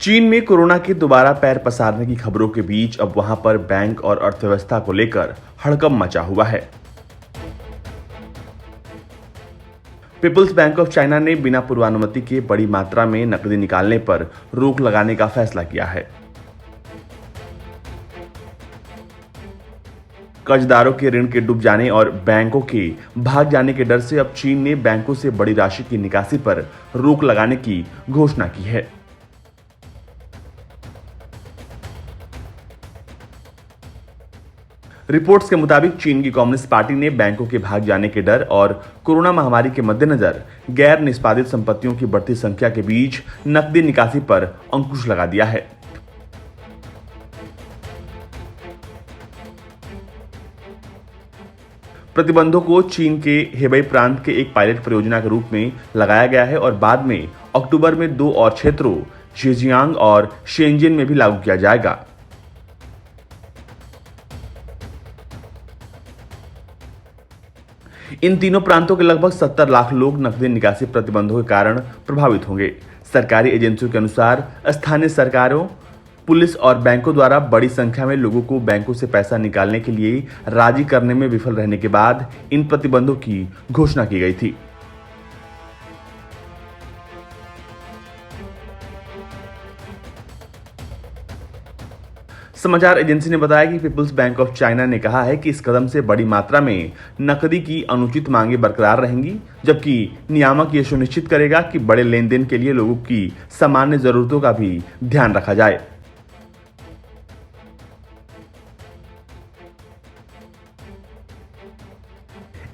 चीन में कोरोना के दोबारा पैर पसारने की खबरों के बीच अब वहां पर बैंक और अर्थव्यवस्था को लेकर हड़कंप मचा हुआ है। पीपुल्स बैंक ऑफ चाइना ने बिना पूर्वानुमति के बड़ी मात्रा में नकदी निकालने पर रोक लगाने का फैसला किया है। कर्जदारों के ऋण के डूब जाने और बैंकों के भाग जाने के डर से अब चीन ने बैंकों से बड़ी राशि की निकासी पर रोक लगाने की घोषणा की है। रिपोर्ट्स के मुताबिक चीन की कम्युनिस्ट पार्टी ने बैंकों के भाग जाने के डर और कोरोना महामारी के मद्देनजर गैर निष्पादित संपत्तियों की बढ़ती संख्या के बीच नकदी निकासी पर अंकुश लगा दिया है। प्रतिबंधों को चीन के हेबई प्रांत के एक पायलट परियोजना के रूप में लगाया गया है और बाद में अक्टूबर में 2 और क्षेत्रों ज़ेजियांग और शेनज़ेन में भी लागू किया जाएगा। इन तीनों प्रांतों के लगभग 70 लाख लोग नकदी निकासी प्रतिबंधों के कारण प्रभावित होंगे। सरकारी एजेंसियों के अनुसार स्थानीय सरकारों, पुलिस और बैंकों द्वारा बड़ी संख्या में लोगों को बैंकों से पैसा निकालने के लिए राजी करने में विफल रहने के बाद इन प्रतिबंधों की घोषणा की गई थी। समाचार एजेंसी ने बताया कि पीपुल्स बैंक ऑफ चाइना ने कहा है कि इस कदम से बड़ी मात्रा में नकदी की अनुचित मांगे बरकरार रहेंगी, जबकि नियामक ये सुनिश्चित करेगा कि बड़े लेन देन के लिए लोगों की सामान्य जरूरतों का भी ध्यान रखा जाए।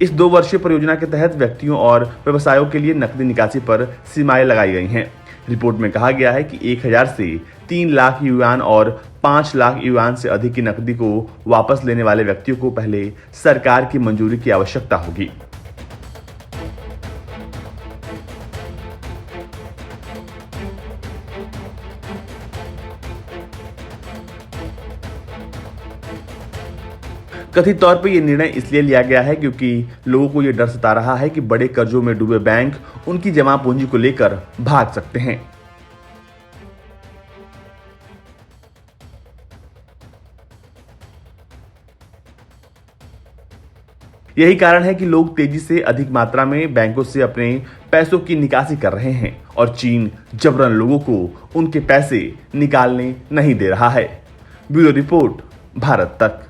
इस 2 वर्षीय परियोजना के तहत व्यक्तियों और व्यवसायों के लिए नकदी निकासी पर सीमाएं लगाई गई हैं। रिपोर्ट में कहा गया है कि 1000 से 3 लाख युआन और 5 लाख युआन से अधिक की नकदी को वापस लेने वाले व्यक्तियों को पहले सरकार की मंजूरी की आवश्यकता होगी। कथित तौर पर यह निर्णय इसलिए लिया गया है क्योंकि लोगों को यह डर सता रहा है कि बड़े कर्जों में डूबे बैंक उनकी जमा पूंजी को लेकर भाग सकते हैं। यही कारण है कि लोग तेजी से अधिक मात्रा में बैंकों से अपने पैसों की निकासी कर रहे हैं और चीन जबरन लोगों को उनके पैसे निकालने नहीं दे रहा है। ब्यूरो रिपोर्ट, भारत तक।